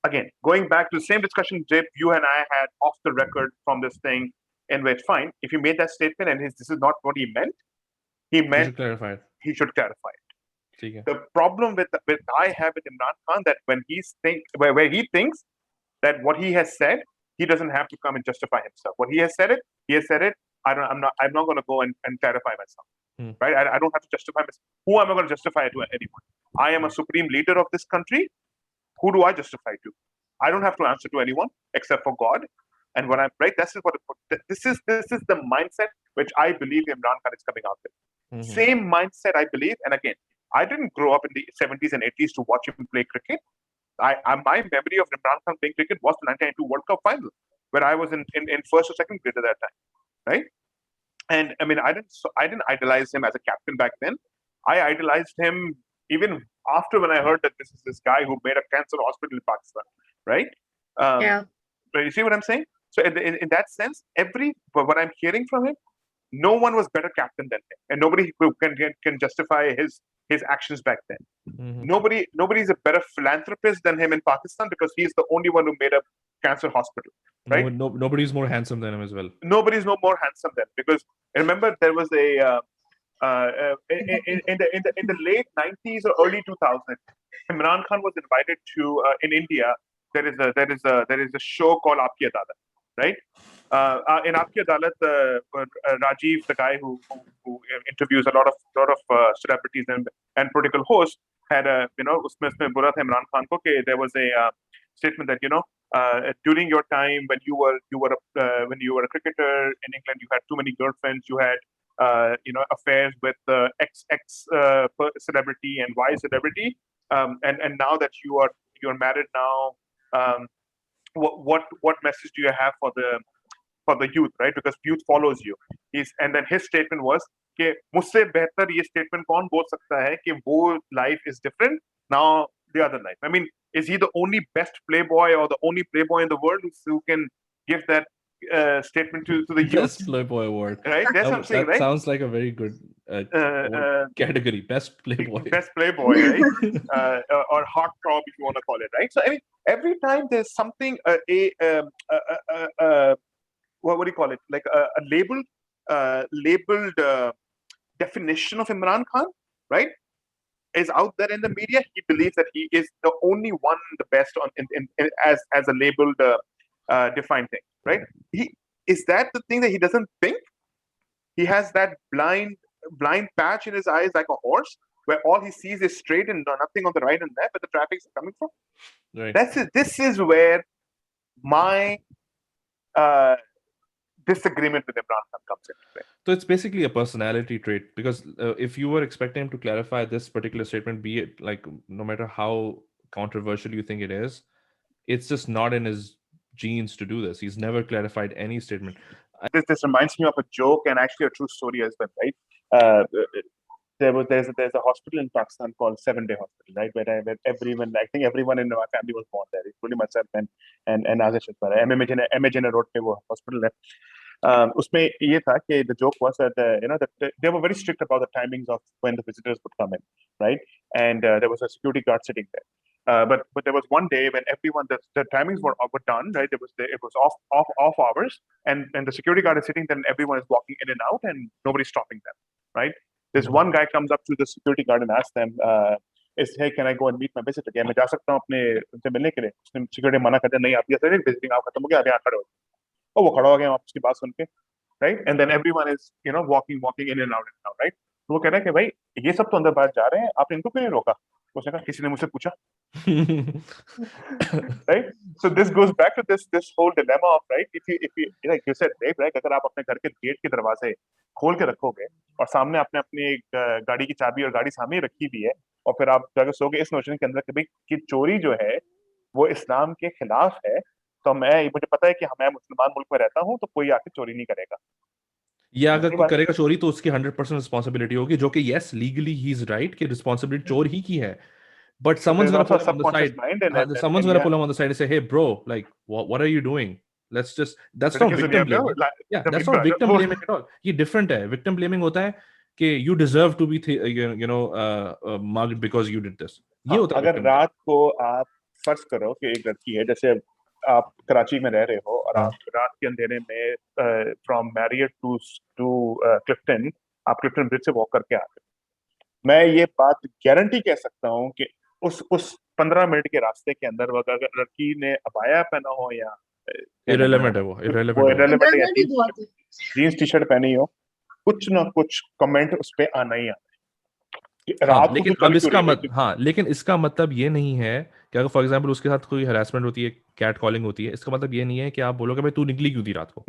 Again, going back to the same discussion, Jip, you and I had off the record from this thing, in which, fine, if he made that statement and this is not what he meant, he should clarify it. The problem with I have with Imran Khan that when where he thinks that what he has said, he doesn't have to come and justify himself. What he has said it. I'm not going to go and clarify myself, right? I don't have to justify myself. Who am I going to justify it to anyone? I am a supreme leader of this country. Who do I justify to? I don't have to answer to anyone except for God. And when I'm right, this is the mindset which I believe Imran Khan is coming out with. Mm-hmm. Same mindset I believe. And again, I didn't grow up in the 70s and 80s to watch him play cricket. My memory of Imran Khan playing cricket was the 1992 World Cup final, where I was in first or second grade at that time, right? And I mean, I didn't idolize him as a captain back then. I idolized him even after when I heard that this is this guy who made a cancer hospital in Pakistan, right? Yeah. But you see what I'm saying? So in that sense, what I'm hearing from him, no one was better captain than him, and nobody who can justify his actions back then. Mm-hmm. Nobody's a better philanthropist than him in Pakistan because he's the only one who made a cancer hospital, right? Nobody's more handsome than him as well. Nobody's no more handsome than him because remember there was in the late 90s or early 2000s, Imran Khan was invited to in India. There is a show called Aapki Adada, right? In Aapki Adalat, Rajiv, the guy who interviews a lot of celebrities and political hosts, had a usme bura tha Imran Khan ko ke there was a statement that during your time when you were a cricketer in England, you had too many girlfriends, you had affairs with X celebrity and Y celebrity, and now that you're married now, what message do you have for the youth, right? Because youth follows you. And then his statement was कि मुझसे बेहतर ये statement कौन बोल सकता है कि वो life is different now the other life. I mean, is he the only best playboy or the only playboy in the world who can give that statement to the youth? Best Playboy award. Right? That's what I'm saying, That right? sounds like a very good category. Best Playboy. Best Playboy, right? Or heartthrob, if you want to call it, right? So I mean, every time there's something what do you call it? Like a labeled definition of Imran Khan, right? Is out there in the media. He believes that he is the only one, the best as a labeled defined thing, right? Is that the thing that he doesn't think? He has that blind patch in his eyes like a horse, where all he sees is straight and nothing on the right and left, where the traffic is coming from. Right. This is where my disagreement with Imran Khan comes into play. So it's basically a personality trait, because if you were expecting him to clarify this particular statement, be it like no matter how controversial you think it is, it's just not in his genes to do this. He's never clarified any statement. This reminds me of a joke and actually a true story as well, right? There's a hospital in Pakistan called 7 Day Hospital, right? Where everyone, I think everyone in my family was born there, including myself and Nazish. MA Road पे वो hospital है. उसमें ये था कि the joke was that that they were very strict about the timings of when the visitors would come in, right? And there was a security guard sitting there. But there was one day when everyone the timings were done, right? It was off hours, and the security guard is sitting there, and everyone is walking in and out, and nobody's stopping them, right? This one guy comes up to the security guard and asks them, hey, can I go and meet my visitor? मैं जा सकता हूँ अपने उनसे मिलने के लिए? उसने security मना कर दिया, नहीं आप ये visiting आप खत्म हो गया, अभी यहाँ खड़े हो. Oh, वो खड़ा हो गया आपकी बात सुन के, right? And then everyone is walking in and out, right? तो वो कह रहा है कि भाई ये सब तो अंदर बाहर जा रहे हैं, आपने इनको क्यों नहीं रोका? उसने कहा किसी ने मुझसे पूछा. Right? So this goes back to this whole dilemma of, right? If you like you said, Dave, right? अगर आप अपने घर के गेट के दरवाजे खोल के रखोगे और सामने आपने अपनी गाड़ी की चाबी और गाड़ी सामने रखी हुई है और फिर आप जाकर सोगे इस नोशन के अंदर कि भाई कि चोरी जो है वो इस्लाम के खिलाफ है, तो मुझे पता है कि मैं मुसलमान मुल्क में रहता हूँ तो कोई आके चोरी नहीं करेगा. या अगर कोई करेगा चोरी तो उसकी 100% रिस्पांसिबिलिटी होगी, जो कि yes legally he is right कि रिस्पांसिबिलिटी चोर ही की है. But someone's gonna pull him on the side. Someone's gonna pull him on the side and say, "Hey, bro, like, what are you doing? That's not victim blaming. Yeah, that's not victim blaming at all. ये different है. Victim blaming होता है कि you deserve to be, mugged because you did this. ये होता है. अगर रात को आप फर्ज करो कि एक लड़की है, जैसे आप कराची में रह रहे हो और आप रात के अंधेरे में फ्रॉम मैरियट टू क्लिफ्टन, आप क्लिफ्टन ब्रिज से वॉक करके आते हो, मैं ये बात गारंटी कह सकता हूँ कि उस 15 मिनट के रास्ते के अंदर अगर लड़की ने अबाया पहना हो या irrelevant है वो जीन्स टी शर्ट पहनी हो, कुछ ना कुछ कमेंट उस पे आना ही आना. लेकिन अब लेकिन इसका मतलब ये नहीं है कि अगर फॉर एग्जांपल उसके साथ कोई हरासमेंट होती है, कैट कॉलिंग होती है, इसका मतलब ये नहीं है कि आप बोलोगे भाई तू निकली क्यों थी रात को.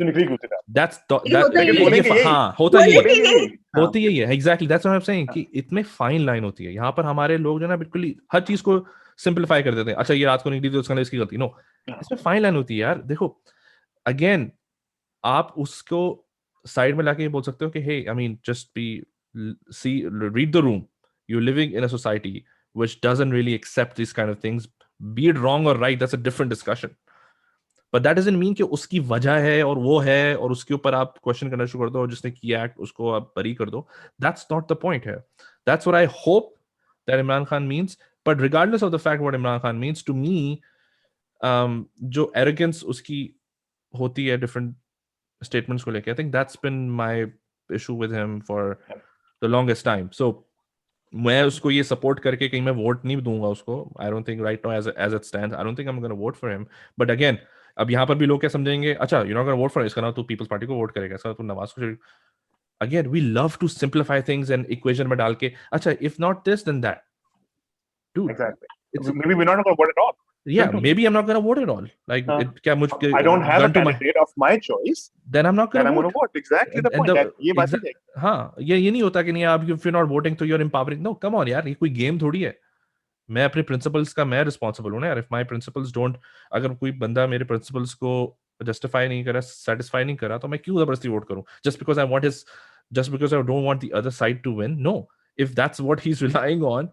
होती यही है. Exactly that's what I am saying कि इतने फाइन लाइन होती है. यहाँ पर हमारे लोग जो ना बिल्कुल ही हर चीज को सिंपलीफाई कर देते हैं. अच्छा ये रात को निकली तो उसका इसकी गलती. नो, इसमें फाइन लाइन होती है यार. देखो अगेन आप उसको साइड में लाके बोल सकते हो कि hey I mean just be read the room. You're living in a society which doesn't really accept these kind of things. Be it wrong or right, that's a different discussion. But that doesn't mean कि उसकी वजह है और वो है और उसके ऊपर आप क्वेश्चन करना शुरू कर दो और जिसने किया एक्ट उसको आप बरी कर दो. That's not the point here. That's what I hope that Imran Khan means. But regardless of the fact what Imran Khan means, to me, जो arrogance उसकी होती है different statements को लेके, I think that's been my issue with him for the longest time. So मैं उसको ये support करके कहीं मैं वोट नहीं दूंगा उसको. I don't think right now as it stands, I don't think I'm going to vote for him. But again, अब यहाँ पर भी लोग क्या समझेंगे, अच्छा you not gonna vote for, इसका नाम तू पीपल्स पार्टी को वोट करेगा, इसका तू नवाज को। Again we love to simplify things and equation में डाल के, अच्छा if not this then that, dude Exactly. It's, Maybe we're not going to vote at all. yeah, Simple. maybe I'm not gonna vote at all, like it क्या मुझ I don't have a gun to my, candidate of my choice. then I'm not Then gonna I'm going vote. to vote. Exactly the point. That ये बात ही है. हाँ, ये नहीं होता कि नहीं आप if you're not voting तो you're empowering. No, come on यार, ये कोई गेम थोड़ी है. मैं अपने प्रिंसिपल्स का मैं रिस्पॉन्सिबल हूँ ना यार. इफ माई प्रिंसिपल्स डोंट, अगर कोई बंदा मेरे प्रिंसिपल्स को जस्टिफाई नहीं करा, सेटिस्फाई नहीं करा, तो मैं क्यों जबरदस्ती वोट करूँ just because I want his, just because I don't want the other side to win? No. If that's what he's relying on,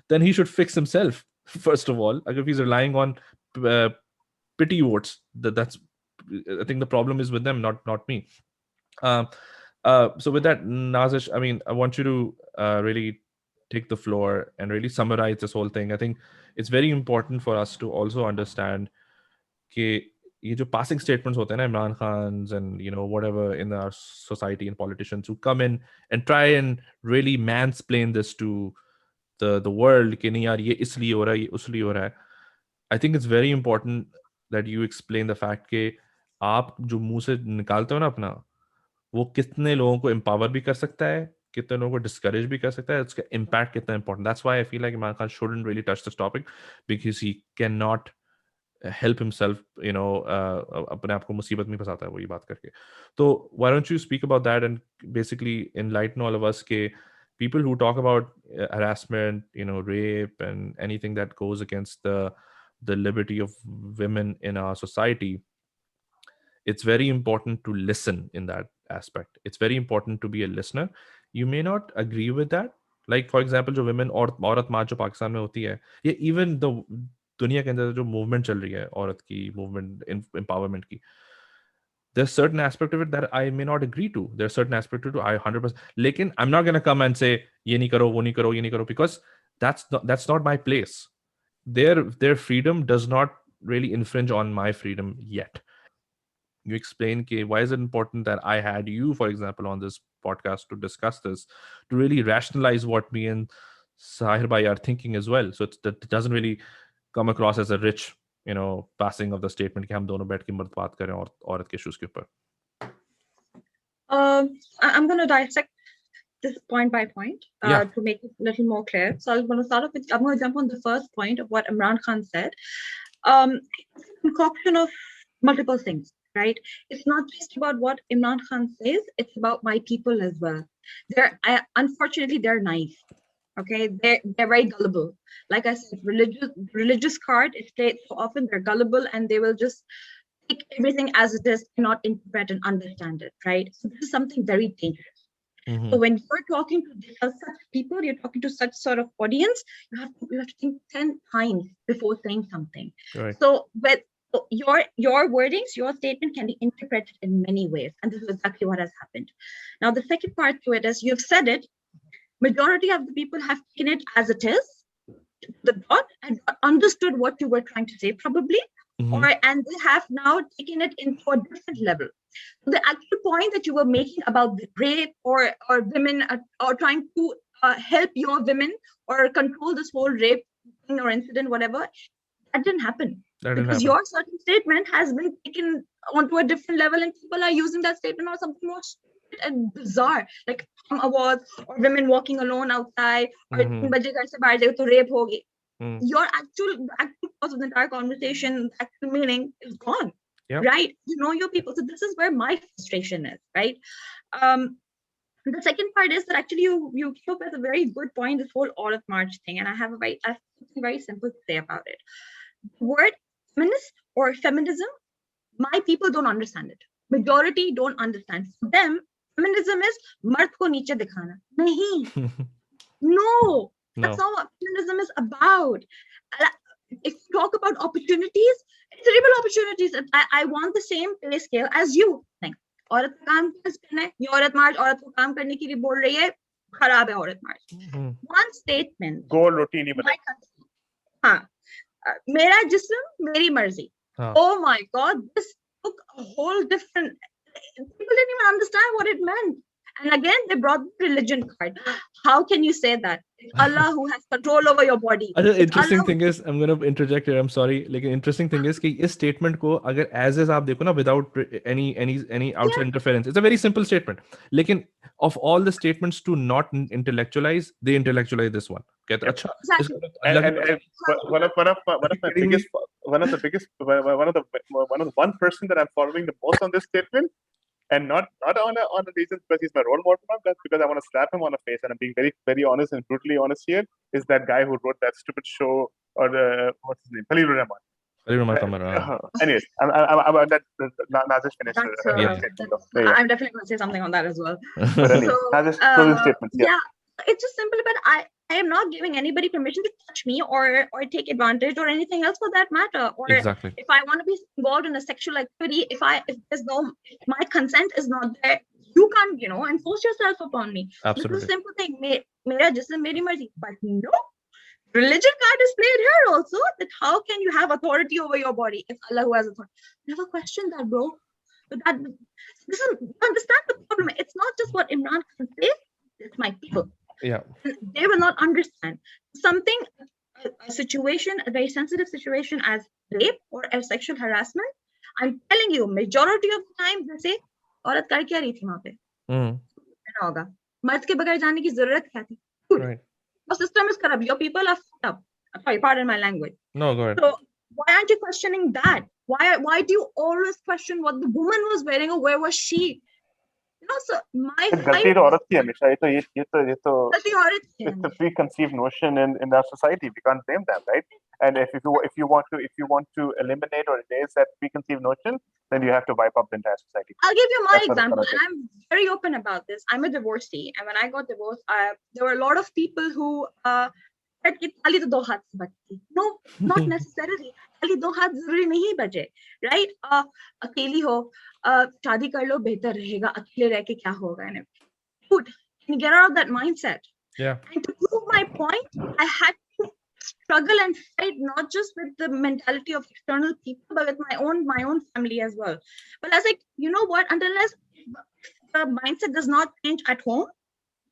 then he should fix himself first of all. If he's relying on uh, pity votes, that's, I think the problem is with them, not me. Um, so with that, Nazish, I mean, I want you to really take the floor and really summarize this whole thing. I think it's very important for us to also understand कि ये जो passing statements होते हैं ना, Imran Khan's and you know whatever in our society and politicians who come in and try and really mansplain this to the world कि नहीं यार ये इसलिए हो रहा है, ये उसलिए हो रहा है. I think it's very important that you explain the fact कि आप जो मुंह से निकालते हो ना अपना, वो कितने लोगों को empower भी कर सकता है, कितने लोगों को discourage भी कर सकता है, उसका impact कितना important. That's why I feel like Imran Khan shouldn't really touch this topic, because he cannot help himself, you know, अपने आप को मुसीबत में फंसाता है वो ये बात करके. तो why don't you speak about that and basically enlighten all of us के people who talk about harassment, you know, rape and anything that goes against the liberty of women in our society. It's very important to listen in that aspect. It's very important to be a listener. You may not agree with that. Like for example, जो women और औरत मार्च जो पाकिस्तान में होती है, ये even the दुनिया के अंदर जो movement चल रही है औरत की movement empowerment की, there's certain aspect of it that I may not agree to. There's certain aspect of it I 100%. लेकिन I'm not gonna come and say ये नहीं करो, वो नहीं करो, ये नहीं करो, because that's not my place. Their freedom does not really infringe on my freedom yet. You explain why is it important that I had you, for example, on this podcast to discuss this, to really rationalize what me and Sahir Bhai are thinking as well. So that it doesn't really come across as a rich, you know, passing of the statement कि हम दोनों बैठ के मर्द बात करें और औरत के issues के ऊपर. I'm going to dissect this point by point to make it a little more clear. So I'm going to start off with, I'm going to jump on the first point of what Imran Khan said. It's a concoction of multiple things, right? It's not just about what Imran Khan says, it's about my people as well. Unfortunately, they're naive. Okay, they're very gullible. Like I said, religious card is played so often, they're gullible and they will just take everything as it is, not interpret and understand it, right? So this is something very dangerous. Mm-hmm. So when you're talking to such people, you're talking to such sort of audience, you have to think 10 times before saying something. Right. So your wordings, your statement can be interpreted in many ways, and this is exactly what has happened. Now, the second part to it is you've said it. Majority of the people have taken it as it is, the dot, and understood what you were trying to say, probably, and they have now taken it into a different level. So the actual point that you were making about the rape or women or trying to help your women or control this whole rape thing or incident, whatever, that didn't happen. Because your certain statement has been taken onto a different level, and people are using that statement or something more stupid and bizarre, like awards or women walking alone outside or rape hogi. Your actual cause of the entire conversation, actual meaning is gone. Yep. Right? You know your people. So this is where my frustration is, right? The second part is that actually you came up with a very good point, this whole AuratMarch thing, and I have something very simple to say about it. The word feminist or feminism, my people don't understand it. Majority don't understand. For them, feminism is mard ko niche dikhana. Nahi. No. That's not what feminism is about. If you talk about opportunities, it's real opportunities. I want the same pay scale as you. Like, औरत का काम करना है, ये AuratMarch औरत को काम करने के लिए बोल रही है, खराब है AuratMarch. One statement. Goal routine ही बता. हाँ, मेरा जिस्म मेरी मर्जी. Oh my God, this took a whole different. People didn't even understand what it meant. And again, they brought the religion card. How can you say that? It's Allah who has control over your body. The It's interesting Allah thing is, I'm gonna interject here. I'm sorry. Like, interesting thing is कि इस statement को अगर as is आप देखो ना, without any outside interference, it's a very simple statement. लेकिन of all the statements to not intellectualize, they intellectualize this one. कहते Yep. अच्छा Exactly. इसको तो And, अल्लाह की and, पता and नहीं। one of my Are you kidding me? one of the one person that I'm following the most on this statement, and not on a reason because he's my role model, but because I want to slap him on the face, and I'm being very very honest and brutally honest here, is that guy who wrote that stupid show, or the what's his name, Khalil Rahman. Anyways, that Nazish finished. I'm definitely going to say something on that as well. But anyway, Nazish closing statements. Yeah, it's just simple, but I am not giving anybody permission to touch me or take advantage or anything else for that matter. Or Exactly. if I want to be involved in a sexual activity, if my consent is not there, you can't, enforce yourself upon me. Absolutely. It's a simple thing. Mera jism, meri marzi. But no, religion card is played here also. That how can you have authority over your body if Allah who has authority? Never question that, bro. But this is, understand the problem. It's not just what Imran Khan says. It's my people. Yeah. They will not understand something, a situation, a very sensitive situation as rape or as sexual harassment. I'm telling you, majority of the time they say, औरत कर क्या रही थी वहां पे? क्या होगा? मर्द के बगैर जाने की जरूरत क्या थी? Right. The system is corrupt. Your people are fucked up. Sorry, pardon my language. No, go ahead. So why aren't you questioning that? Why do you always question what the woman was wearing or where was she? So गलती तो औरत की हमेशा ये it's a preconceived notion in our society. We can't blame them, right? And if you want to eliminate or erase that preconceived notion, then you have to wipe up the entire society. I'll give you my example, and I'm very open about this. I'm a divorcee, and when I got divorced, there were a lot of people who said कि ताली तो दो हाथ से बजती. No, not necessarily. ताली दो हाथ जरूरी नहीं बजे, right? अकेली हो, शादी कर लो बेहतर रहेगा. अकेले रह के क्या होगा? And dude, can you get out of that mindset? Yeah. And to prove my point, I had to struggle and fight not just with the mentality of external people, but with my own family as well. But I was like, you know what? Unless the mindset does not change at home,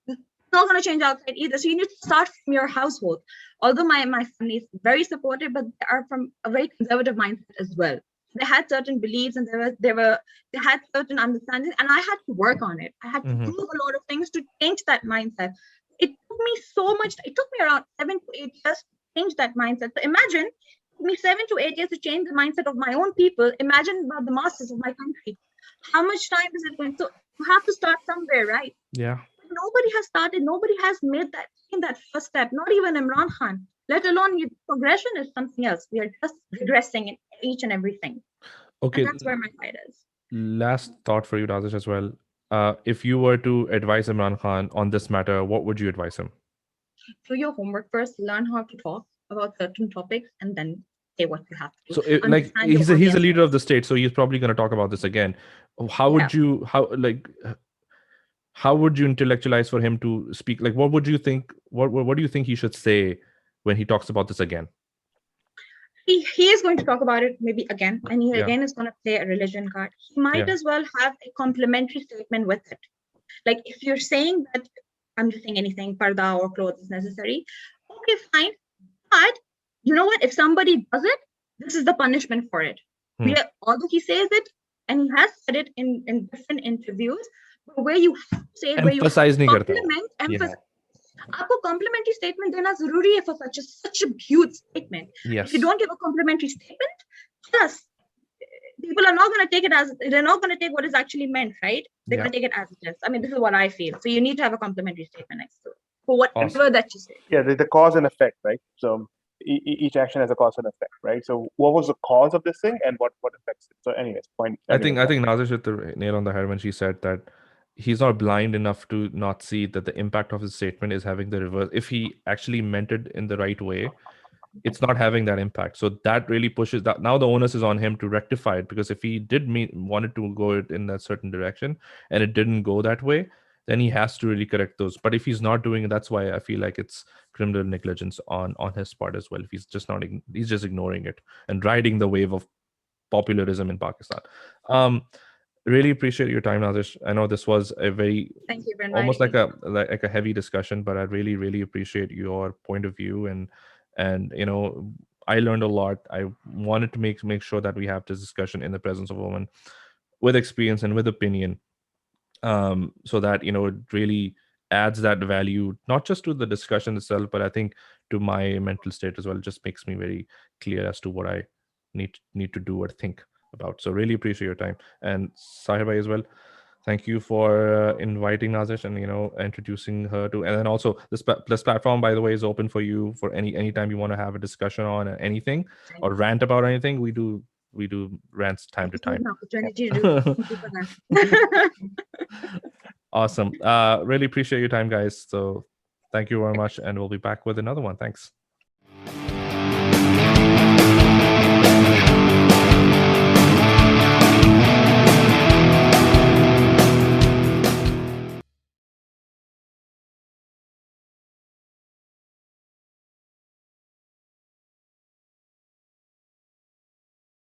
it's not going to change outside either. So you need to start from your household. Although my family is very supportive, but they are from a very conservative mindset as well. They had certain beliefs and they had certain understandings, and I had to work on it. I had to prove a lot of things to change that mindset. It took me so much. It took me around 7 to 8 years to change that mindset. So imagine it took me 7 to 8 years to change the mindset of my own people. Imagine about the masses of my country. How much time is it going? So you have to start somewhere, right? Yeah. But nobody has started. Nobody has made that first step. Not even Imran Khan. Let alone progression is something else. We are just regressing in each and everything. Okay. And that's where my fight is. Last thought for you, Nazish, as well. If you were to advise Imran Khan on this matter, what would you advise him? Do your homework first, learn how to talk about certain topics, and then say what you have to do. So he's a leader of the state, so he's probably going to talk about this again. How would you intellectualize for him to speak? Like, what would you think? What do you think he should say when he talks about this again? He is going to talk about it maybe again, and he again is going to play a religion card. He might as well have a complimentary statement with it. Like, if you're saying that I'm just saying anything, parda or clothes is necessary, okay, fine. But you know what? If somebody does it, this is the punishment for it. Although he says it, and he has said it in different interviews, but where you say it, where you emphasize. आपको complimentary statement देना जरूरी है for such a huge statement. Yes. If you don't give a complimentary statement, yes, people are not going to take it as, they're not going to take what is actually meant, right? They're going to take it as it is. I mean, this is what I feel. So you need to have a complimentary statement next to it for whatever that you say. Yeah, the cause and effect, right? So each action has a cause and effect, right? So what was the cause of this thing and what affects it? So anyways, point. I think Nazish hit the nail on the head when she said that he's not blind enough to not see that the impact of his statement is having the reverse. If he actually meant it in the right way, it's not having that impact. So that really pushes that. Now the onus is on him to rectify it, because if he did wanted to go in a certain direction and it didn't go that way, then he has to really correct those. But if he's not doing it, that's why I feel like it's criminal negligence on his part as well. If he's just not, he's just ignoring it and riding the wave of popularism in Pakistan. Really appreciate your time, Nazish. I know this was a very Thank you for almost inviting me. like a heavy discussion, but I really appreciate your point of view, and I learned a lot. I wanted to make sure that we have this discussion in the presence of a woman with experience and with opinion, so that it really adds that value not just to the discussion itself, but I think to my mental state as well. It just makes me very clear as to what I need to do or think about. So really appreciate your time, and Sahir bhai as well. Thank you for inviting Nazish and introducing her to. And then also this platform, by the way, is open for you for anytime you want to have a discussion on anything or rant about anything. We do rants I time to just need time. an opportunity to do that. Thank you for that. Awesome. Really appreciate your time, guys. So thank you very much, and we'll be back with another one. Thanks.